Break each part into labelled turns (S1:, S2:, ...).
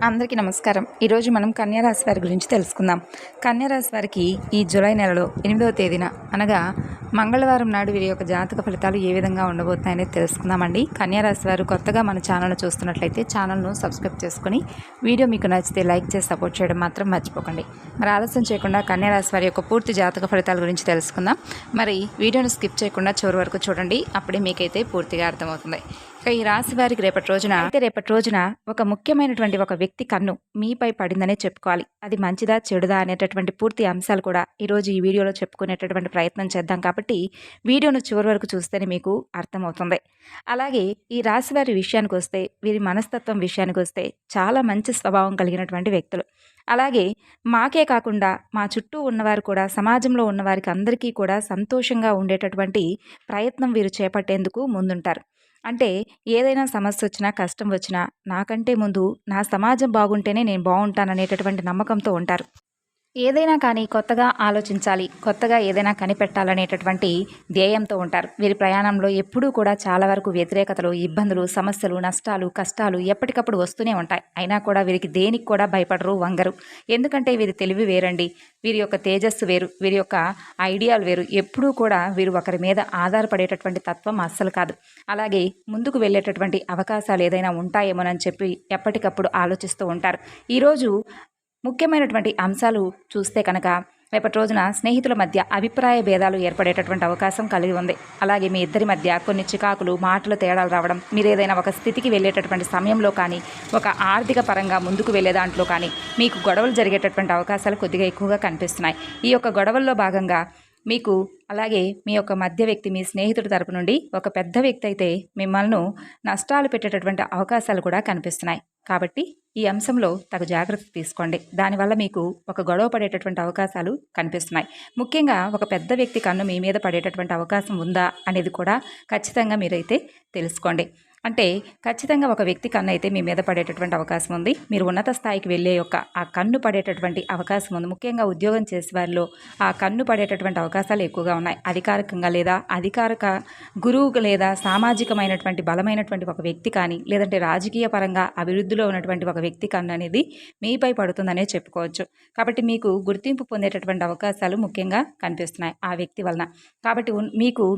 S1: అందరికీ నమస్కారం. ఈరోజు మనం కన్యా రాశి వారి గురించి తెలుసుకుందాం. కన్యా రాశి వారికి ఈ జూలై నెలలో 8వ తేదీన అనగా మంగళవారం నాడు వీరి యొక్క జాతక ఫలితాలు ఏ విధంగా ఉండబోతున్నాయనేది తెలుసుకుందామండి. కన్యా రాశి వారు కొత్తగా మన ఛానల్ను చూస్తున్నట్లయితే ఛానల్ను సబ్స్క్రైబ్ చేసుకుని వీడియో మీకు నచ్చితే లైక్ చేసి సపోర్ట్ చేయడం మాత్రం మర్చిపోకండి. మరి ఆలస్యం చేయకుండా కన్యా రాశి వారి యొక్క పూర్తి జాతక ఫలితాల గురించి తెలుసుకుందాం. మరి వీడియోను స్కిప్ చేయకుండా చివరి వరకు చూడండి, అప్పుడే మీకైతే పూర్తిగా అర్థమవుతుంది. ఇక ఈ రాశి వారికి రేపటి రోజున ఒక ముఖ్యమైనటువంటి ఒక వ్యక్తి కన్ను మీపై పడిందనే చెప్పుకోవాలి. అది మంచిదా చెడుదా అనేటటువంటి పూర్తి అంశాలు కూడా ఈరోజు ఈ వీడియోలో చెప్పుకునేటటువంటి ప్రయత్నం చేద్దాం. కాబట్టి వీడియోను చివరి వరకు చూస్తేనే మీకు అర్థమవుతుంది. అలాగే ఈ రాశి వారి విషయానికి వస్తే, వీరి మనస్తత్వం విషయానికి వస్తే చాలా మంచి స్వభావం కలిగినటువంటి వ్యక్తులు. అలాగే మాకే కాకుండా మా చుట్టూ ఉన్నవారు కూడా, సమాజంలో ఉన్నవారికి అందరికీ కూడా సంతోషంగా ఉండేటటువంటి ప్రయత్నం వీరు చేపట్టేందుకు ముందుంటారు. అంటే ఏదైనా సమస్య వచ్చినా, కష్టం వచ్చినా నాకంటే ముందు నా సమాజం బాగుంటేనే నేను బాగుంటాననేటటువంటి నమ్మకంతో ఉంటారు. ఏదైనా కానీ కొత్తగా ఆలోచించాలి, కొత్తగా ఏదైనా కనిపెట్టాలనేటటువంటి ధ్యేయంతో ఉంటారు. వీరి ప్రయాణంలో ఎప్పుడూ కూడా చాలా వరకు వ్యతిరేకతలు, ఇబ్బందులు, సమస్యలు, నష్టాలు, కష్టాలు ఎప్పటికప్పుడు వస్తూనే ఉంటాయి. అయినా కూడా వీరికి దేనికి కూడా భయపడరు, వంగరు. ఎందుకంటే వీరి తెలివి వేరండి, వీరి యొక్క తేజస్సు వేరు, వీరి యొక్క ఐడియాలు వేరు. ఎప్పుడూ కూడా వీరు ఒకరి మీద ఆధారపడేటటువంటి తత్వం అస్సలు కాదు. అలాగే ముందుకు వెళ్ళేటటువంటి అవకాశాలు ఏదైనా ఉంటాయేమోనని చెప్పి ఎప్పటికప్పుడు ఆలోచిస్తూ ఉంటారు. ఈరోజు ముఖ్యమైనటువంటి అంశాలు చూస్తే కనుక రేపటి రోజున స్నేహితుల మధ్య అభిప్రాయ భేదాలు ఏర్పడేటటువంటి అవకాశం కలిగి ఉంది. అలాగే మీ ఇద్దరి మధ్య కొన్ని చికాకులు, మాటలు తేడాలు రావడం, మీరు ఏదైనా ఒక స్థితికి వెళ్ళేటటువంటి సమయంలో కానీ, ఒక ఆర్థిక పరంగా ముందుకు వెళ్ళే దాంట్లో కానీ మీకు గొడవలు జరిగేటటువంటి అవకాశాలు కొద్దిగా ఎక్కువగా కనిపిస్తున్నాయి. ఈ యొక్క గొడవల్లో భాగంగా మీకు, అలాగే మీ యొక్క మధ్య వ్యక్తి, మీ స్నేహితుడి తరపు నుండి ఒక పెద్ద వ్యక్తి అయితే మిమ్మల్ని నష్టాలు పెట్టేటటువంటి అవకాశాలు కూడా కనిపిస్తున్నాయి. కాబట్టి ఈ అంశంలో తగు జాగ్రత్త తీసుకోండి. దానివల్ల మీకు ఒక గొడవ పడేటటువంటి అవకాశాలు కనిపిస్తున్నాయి. ముఖ్యంగా ఒక పెద్ద వ్యక్తి కన్ను మీ మీద పడేటటువంటి అవకాశం ఉందా అనేది కూడా ఖచ్చితంగా మీరైతే తెలుసుకోండి. అంటే ఖచ్చితంగా ఒక వ్యక్తి కన్ను అయితే మీ మీద పడేటటువంటి అవకాశం ఉంది. మీరు ఉన్నత స్థాయికి వెళ్ళే యొక్క ఆ కన్ను పడేటటువంటి అవకాశం ఉంది. ముఖ్యంగా ఉద్యోగం చేసే వారిలో ఆ కన్ను పడేటటువంటి అవకాశాలు ఎక్కువగా ఉన్నాయి. అధికారికంగా లేదా అధికారిక గురువు లేదా సామాజికమైనటువంటి బలమైనటువంటి ఒక వ్యక్తి కానీ, లేదంటే రాజకీయ పరంగా అభివృద్ధిలో ఉన్నటువంటి ఒక వ్యక్తి కన్ను అనేది మీపై పడుతుందనే చెప్పుకోవచ్చు. కాబట్టి మీకు గుర్తింపు పొందేటటువంటి అవకాశాలు ముఖ్యంగా కనిపిస్తున్నాయి ఆ వ్యక్తి వలన. కాబట్టి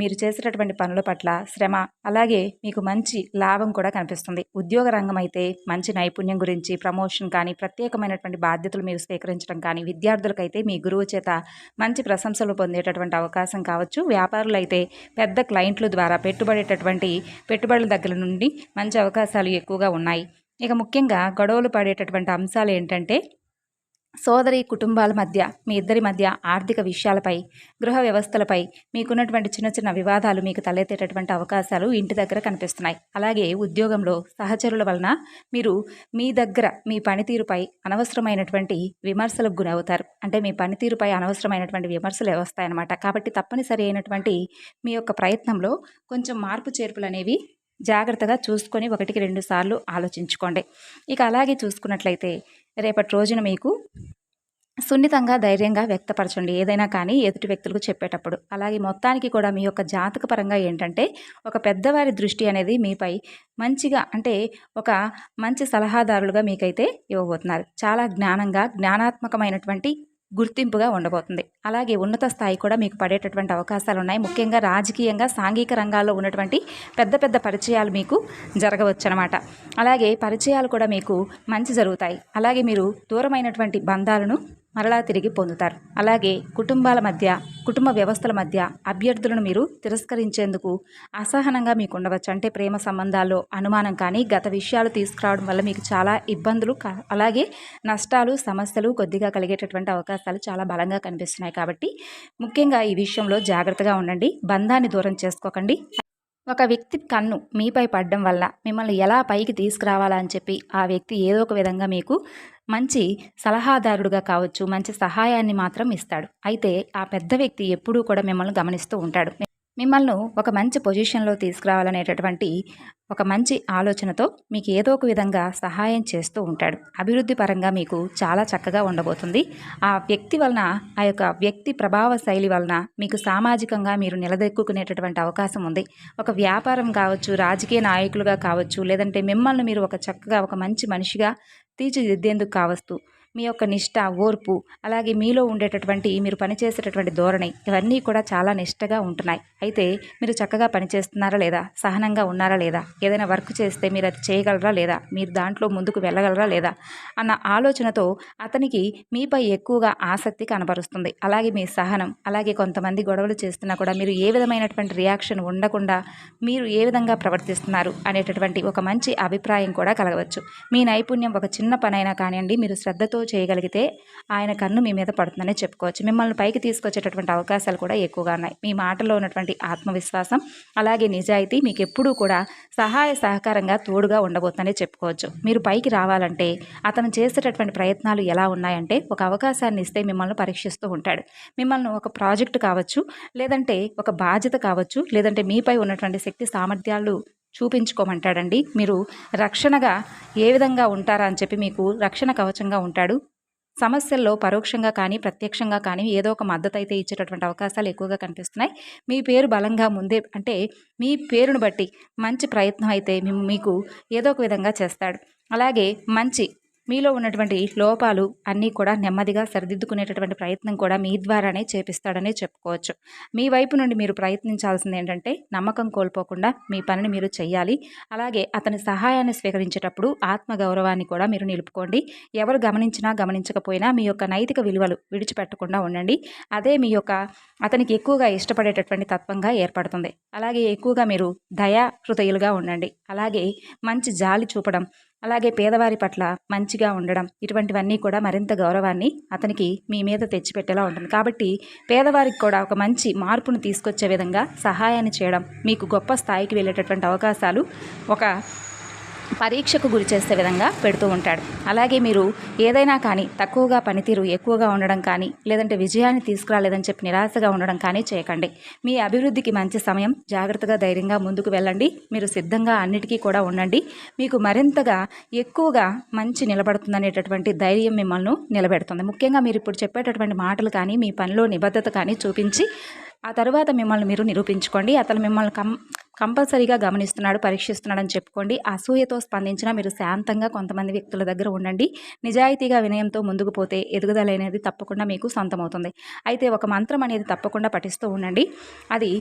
S1: మీరు చేసేటటువంటి పనుల పట్ల శ్రమ, అలాగే మీకు మంచి లాభం కూడా కనిపిస్తుంది. ఉద్యోగ రంగం అయితే మంచి నైపుణ్యం గురించి, ప్రమోషన్ కానీ, ప్రత్యేకమైనటువంటి బాధ్యతలు మీరు స్వీకరించడం కానీ, విద్యార్థులకైతే మీ గురువు చేత మంచి ప్రశంసలు పొందేటటువంటి అవకాశం కావచ్చు. వ్యాపారులైతే పెద్ద క్లయింట్ల ద్వారా పెట్టుబడుల దగ్గర నుండి మంచి అవకాశాలు ఎక్కువగా ఉన్నాయి. ఇక ముఖ్యంగా గొడవలు పడేటటువంటి అంశాలు ఏంటంటే, సోదరి కుటుంబాల మధ్య, మీ ఇద్దరి మధ్య ఆర్థిక విషయాలపై, గృహ వ్యవస్థలపై మీకున్నటువంటి చిన్న చిన్న వివాదాలు మీకు తలెత్తేటటువంటి అవకాశాలు ఇంటి దగ్గర కనిపిస్తున్నాయి. అలాగే ఉద్యోగంలో సహచరుల వలన మీరు మీ పనితీరుపై అనవసరమైనటువంటి విమర్శలకు గురవుతారు. అంటే మీ పనితీరుపై అనవసరమైనటువంటి విమర్శలు వస్తాయన్నమాట. కాబట్టి తప్పనిసరి అయినటువంటి మీ యొక్క ప్రయత్నంలో కొంచెం మార్పు చేర్పులు అనేవి జాగ్రత్తగా చూసుకొని 1-2 సార్లు ఆలోచించుకోండి. ఇక అలాగే చూసుకున్నట్లయితే రేపటి రోజున మీకు సున్నితంగా, ధైర్యంగా వ్యక్తపరచండి ఏదైనా కానీ ఎదుటి వ్యక్తులకు చెప్పేటప్పుడు. అలాగే మొత్తానికి కూడా మీ యొక్క జాతక పరంగా ఏంటంటే, ఒక పెద్దవారి దృష్టి అనేది మీపై మంచిగా, అంటే ఒక మంచి సలహాదారులుగా మీకైతే ఇవ్వబోతున్నారు. చాలా జ్ఞానాత్మకమైనటువంటి గుర్తింపుగా ఉండబోతుంది. అలాగే ఉన్నత స్థాయి కూడా మీకు పడేటటువంటి అవకాశాలు ఉన్నాయి. ముఖ్యంగా రాజకీయంగా, సాంఘిక రంగాల్లో ఉన్నటువంటి పెద్ద పెద్ద పరిచయాలు మీకు జరగవచ్చు అన్నమాట. అలాగే పరిచయాలు కూడా మీకు మంచి జరుగుతాయి. అలాగే మీరు దూరమైనటువంటి బంధాలను మరలా తిరిగి పొందుతారు. అలాగే కుటుంబ వ్యవస్థల మధ్య అభ్యర్థులను మీరు తిరస్కరించేందుకు అసహనంగా మీకు ఉండవచ్చు. అంటే ప్రేమ సంబంధాల్లో అనుమానం కానీ, గత విషయాలు తీసుకురావడం వల్ల మీకు చాలా ఇబ్బందులు, అలాగే నష్టాలు, సమస్యలు కొద్దిగా కలిగేటటువంటి అవకాశాలు చాలా బలంగా కనిపిస్తున్నాయి. కాబట్టి ముఖ్యంగా ఈ విషయంలో జాగ్రత్తగా ఉండండి. బంధాన్ని దూరం చేసుకోకండి. ఒక వ్యక్తి కన్ను మీపై పడడం వల్ల మిమ్మల్ని ఎలా పైకి తీసుకురావాలని చెప్పి ఆ వ్యక్తి ఏదో ఒక విధంగా మీకు మంచి సలహాదారుడుగా కావచ్చు, మంచి సహాయాన్ని మాత్రం ఇస్తాడు. అయితే ఆ పెద్ద వ్యక్తి ఎప్పుడూ కూడా మిమ్మల్ని గమనిస్తూ ఉంటాడు. మిమ్మల్ని ఒక మంచి పొజిషన్లో తీసుకురావాలనేటటువంటి ఒక మంచి ఆలోచనతో మీకు ఏదో ఒక విధంగా సహాయం చేస్తూ ఉంటాడు. అభివృద్ధి పరంగా మీకు చాలా చక్కగా ఉండబోతుంది. ఆ వ్యక్తి వలన, ఆ యొక్క వ్యక్తి ప్రభావ శైలి వలన మీకు సామాజికంగా మీరు నిలదొక్కునేటటువంటి అవకాశం ఉంది. ఒక వ్యాపారం కావచ్చు, రాజకీయ నాయకులుగా కావచ్చు, లేదంటే మిమ్మల్ని మీరు ఒక చక్కగా ఒక మంచి మనిషిగా తీర్చిదిద్దేందుకు కావచ్చు, మీ యొక్క నిష్ఠ, ఓర్పు, అలాగే మీలో ఉండేటటువంటి మీరు పనిచేసేటటువంటి ధోరణి, ఇవన్నీ కూడా చాలా నిష్టగా ఉంటున్నాయి. అయితే మీరు చక్కగా పనిచేస్తున్నారా లేదా, సహనంగా ఉన్నారా లేదా, ఏదైనా వర్క్ చేస్తే మీరు అది చేయగలరా లేదా, మీరు దాంట్లో ముందుకు వెళ్ళగలరా లేదా అన్న ఆలోచనతో అతనికి మీపై ఎక్కువగా ఆసక్తి కనబరుస్తుంది. అలాగే మీ సహనం, అలాగే కొంతమంది గొడవలు చేస్తున్నా కూడా మీరు ఏ విధమైనటువంటి రియాక్షన్ ఉండకుండా మీరు ఏ విధంగా ప్రవర్తిస్తున్నారు అనేటటువంటి ఒక మంచి అభిప్రాయం కూడా కలగవచ్చు. మీ నైపుణ్యం ఒక చిన్న పనైనా కానివ్వండి, మీరు శ్రద్ధతో చేయగలిగితే ఆయన కన్ను మీ మీద పడుతుందనే చెప్పుకోవచ్చు. మిమ్మల్ని పైకి తీసుకొచ్చేటటువంటి అవకాశాలు కూడా ఎక్కువగా ఉన్నాయి. మీ మాటలో ఉన్నటువంటి ఆత్మవిశ్వాసం, అలాగే నిజాయితీ మీకు ఎప్పుడూ కూడా సహాయ సహకారంగా తోడుగా ఉండబోతుందనే చెప్పుకోవచ్చు. మీరు పైకి రావాలంటే అతను చేసేటటువంటి ప్రయత్నాలు ఎలా ఉన్నాయంటే, ఒక అవకాశాన్ని ఇస్తే మిమ్మల్ని పరీక్షిస్తూ ఉంటాడు. మిమ్మల్ని ఒక ప్రాజెక్టు కావచ్చు, లేదంటే ఒక బాధ్యత కావచ్చు, లేదంటే మీపై ఉన్నటువంటి శక్తి సామర్థ్యాలు చూపించుకోమంటాడండి. మీరు రక్షణగా ఏ విధంగా ఉంటారా అని చెప్పి మీకు రక్షణ కవచంగా ఉంటాడు. సమస్యల్లో పరోక్షంగా కానీ, ప్రత్యక్షంగా కానీ ఏదో ఒక మద్దతు అయితే ఇచ్చేటటువంటి అవకాశాలు ఎక్కువగా కనిపిస్తున్నాయి. మీ పేరు బలంగా ముందే అంటే మీ పేరును బట్టి మంచి ప్రయత్నం అయితే మీకు ఏదో ఒక విధంగా చేస్తాడు. అలాగే మీలో ఉన్నటువంటి లోపాలు అన్నీ కూడా నెమ్మదిగా సరిదిద్దుకునేటటువంటి ప్రయత్నం కూడా మీ ద్వారానే చేపిస్తాడనే చెప్పుకోవచ్చు. మీ వైపు నుండి మీరు ప్రయత్నించాల్సింది ఏంటంటే, నమ్మకం కోల్పోకుండా మీ పనిని మీరు చెయ్యాలి. అలాగే అతని సహాయాన్ని స్వీకరించేటప్పుడు ఆత్మగౌరవాన్ని కూడా మీరు నిలుపుకోండి. ఎవరు గమనించినా గమనించకపోయినా మీ యొక్క నైతిక విలువలు విడిచిపెట్టకుండా ఉండండి. అదే మీ యొక్క అతనికి ఎక్కువగా ఇష్టపడేటటువంటి తత్వంగా ఏర్పడుతుంది. అలాగే ఎక్కువగా మీరు దయా హృదయులుగా ఉండండి. అలాగే మంచి జాలి చూపడం, అలాగే పేదవారి పట్ల మంచిగా ఉండడం, ఇటువంటివన్నీ కూడా మరింత గౌరవాన్ని అతనికి మీ మీద తెచ్చిపెట్టేలా ఉంటుంది. కాబట్టి పేదవారికి కూడా ఒక మంచి మార్పును తీసుకొచ్చే విధంగా సహాయాన్ని చేయడం, మీకు గొప్ప స్థాయికి వెళ్ళేటటువంటి అవకాశాలు ఒక పరీక్షకు గురి చేసే విధంగా పెడుతూ ఉంటాడు. అలాగే మీరు ఏదైనా కానీ తక్కువగా పనితీరు ఎక్కువగా ఉండడం కానీ, లేదంటే విజయాన్ని తీసుకురాలేదని చెప్పి నిరాశగా ఉండడం కానీ చేయకండి. మీ అభివృద్ధికి మంచి సమయం. జాగ్రత్తగా ధైర్యంగా ముందుకు వెళ్ళండి. మీరు సిద్ధంగా అన్నిటికీ కూడా ఉండండి. మీకు మరింతగా ఎక్కువగా మంచి నిలబడుతుందనేటటువంటి ధైర్యం మిమ్మల్ని నిలబెడుతుంది. ముఖ్యంగా మీరు ఇప్పుడు చెప్పేటటువంటి మాటలు కానీ, మీ పనిలో నిబద్ధత కానీ చూపించి ఆ తర్వాత మిమ్మల్ని మీరు నిరూపించుకోండి. అతను మిమ్మల్ని కంపల్సరీగా గమనిస్తున్నాడు, పరీక్షిస్తున్నాడని చెప్పుకోండి. అసూయతో స్పందించినా మీరు శాంతంగా కొంతమంది వ్యక్తుల దగ్గర ఉండండి. నిజాయితీగా వినయంతో ముందుకు పోతే ఎదుగుదల అనేది తప్పకుండా మీకు సొంతమవుతుంది. అయితే ఒక మంత్రం అనేది తప్పకుండా పఠిస్తూ ఉండండి. అది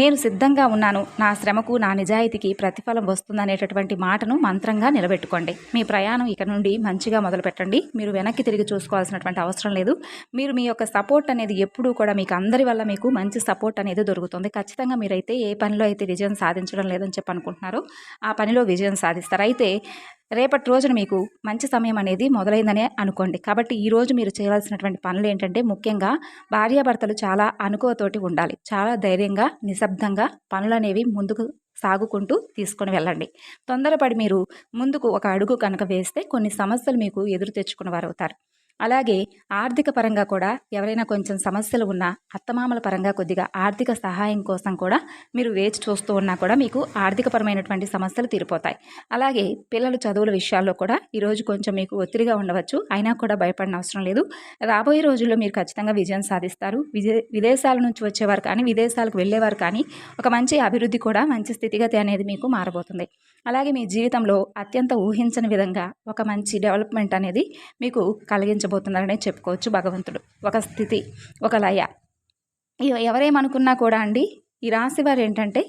S1: నేను సిద్ధంగా ఉన్నాను, నా శ్రమకు నా నిజాయితీకి ప్రతిఫలం వస్తుందనేటటువంటి మాటను మంత్రంగా నిలబెట్టుకోండి. మీ ప్రయాణం ఇక నుండి మంచిగా మొదలుపెట్టండి. మీరు వెనక్కి తిరిగి చూసుకోవాల్సినటువంటి అవసరం లేదు. మీరు మీ యొక్క సపోర్ట్ అనేది ఎప్పుడూ కూడా మీకు అందరి వల్ల మీకు మంచి సపోర్ట్ అనేది దొరుకుతుంది. ఖచ్చితంగా మీరైతే ఏ పనిలో అయితే విజయం సాధించడం లేదని చెప్పి అనుకుంటున్నారో ఆ పనిలో విజయం సాధిస్తారు. అయితే రేపటి రోజున మీకు మంచి సమయం అనేది మొదలైందనే అనుకోండి. కాబట్టి ఈరోజు మీరు చేయవలసినటువంటి పనులు ఏంటంటే, ముఖ్యంగా భార్యాభర్తలు చాలా అనుకోతోటి ఉండాలి. చాలా ధైర్యంగా, నిశ్శబ్దంగా పనులనేవి ముందుకు సాగుకుంటూ తీసుకొని వెళ్ళండి. తొందరపడి మీరు ముందుకు ఒక అడుగు కనుక వేస్తే కొన్ని సమస్యలు మీకు ఎదురు తెచ్చుకున్న వారు అవుతారు. అలాగే ఆర్థిక పరంగా కూడా ఎవరైనా కొంచెం సమస్యలు ఉన్నా, అత్తమామల పరంగా కొద్దిగా ఆర్థిక సహాయం కోసం కూడా మీరు వేచి చూస్తూ ఉన్నా కూడా మీకు ఆర్థికపరమైనటువంటి సమస్యలు తీరిపోతాయి. అలాగే పిల్లల చదువుల విషయాల్లో కూడా ఈరోజు కొంచెం మీకు ఒత్తిడిగా ఉండవచ్చు. అయినా కూడా భయపడిన అవసరం లేదు. రాబోయే రోజుల్లో మీరు ఖచ్చితంగా విజయం సాధిస్తారు. విదేశాల నుంచి వచ్చేవారు కానీ, విదేశాలకు వెళ్ళేవారు కానీ ఒక మంచి అభివృద్ధి కూడా, మంచి స్థితిగతి అనేది మీకు మారబోతుంది. అలాగే మీ జీవితంలో అత్యంత ఊహించని విధంగా ఒక మంచి డెవలప్మెంట్ అనేది మీకు కలిగించబోతున్నారనే చెప్పుకోవచ్చు భగవంతుడు. ఒక స్థితి, ఒక లయ. ఎవరేమనుకున్నా కూడా అండి, ఈ రాశి వారు ఏంటంటే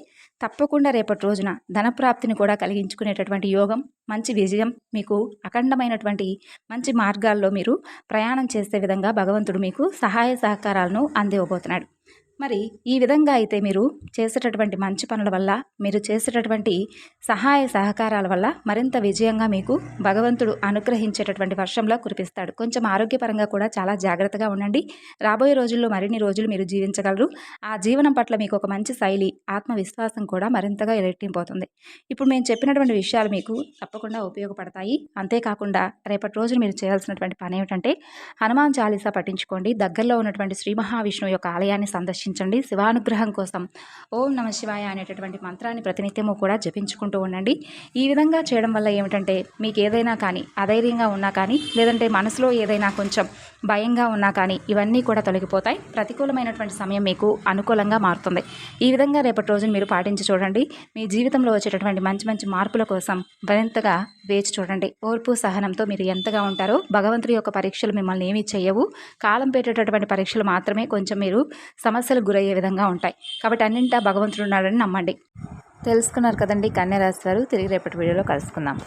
S1: తప్పకుండా రేపటి రోజున ధనప్రాప్తిని కూడా కలిగించుకునేటటువంటి యోగం, మంచి విజయం, మీకు అఖండమైనటువంటి మంచి మార్గాల్లో మీరు ప్రయాణం చేసే విధంగా భగవంతుడు మీకు సహాయ సహకారాలను అందివ్వబోతున్నాడు. మరి ఈ విధంగా అయితే మీరు చేసేటటువంటి మంచి పనుల వల్ల, మీరు చేసేటటువంటి సహాయ సహకారాల వల్ల మరింత విజయంగా మీకు భగవంతుడు అనుగ్రహించేటటువంటి వర్షంలో కురిపిస్తాడు. కొంచెం ఆరోగ్యపరంగా కూడా చాలా జాగ్రత్తగా ఉండండి. రాబోయే రోజుల్లో మరిన్ని రోజులు మీరు జీవించగలరు. ఆ జీవనం పట్ల మీకు ఒక మంచి శైలి, ఆత్మవిశ్వాసం కూడా మరింతగా రెట్టింపోతుంది. ఇప్పుడు మేము చెప్పినటువంటి విషయాలు మీకు తప్పకుండా ఉపయోగపడతాయి. అంతేకాకుండా రేపటి రోజున మీరు చేయాల్సినటువంటి పని ఏమిటంటే, హనుమాన్ చాలీసా పఠించుకోండి. దగ్గరలో ఉన్నటువంటి శ్రీ మహావిష్ణువు యొక్క ఆలయాన్ని సందర్శించి పరీక్షించండి. శివానుగ్రహం కోసం ఓం నమ శివాయ అనేటటువంటి మంత్రాన్ని ప్రతినిత్యము కూడా జపించుకుంటూ ఉండండి. ఈ విధంగా చేయడం వల్ల ఏమిటంటే మీకు ఏదైనా కానీ అధైర్యంగా ఉన్నా కానీ, లేదంటే మనసులో ఏదైనా కొంచెం భయంగా ఉన్నా కానీ ఇవన్నీ కూడా తొలగిపోతాయి. ప్రతికూలమైనటువంటి సమయం మీకు అనుకూలంగా మారుతుంది. ఈ విధంగా రేపటి రోజున మీరు పాటించి చూడండి. మీ జీవితంలో వచ్చేటటువంటి మంచి మంచి మార్పుల కోసం మరింతగా వేచి చూడండి. ఓర్పు సహనంతో మీరు ఎంతగా ఉంటారో భగవంతుడి యొక్క పరీక్షలు మిమ్మల్ని ఏమీ చేయవు. కాలం పెట్టేటటువంటి పరీక్షలు మాత్రమే కొంచెం మీరు సమస్యలకు గురయ్యే విధంగా ఉంటాయి. కాబట్టి అన్నింటా భగవంతుడు ఉన్నాడని నమ్మండి. తెలుసుకున్నారు కదండి కన్యా రాశి వారు. తిరిగి రేపటి వీడియోలో కలుసుకుందాం.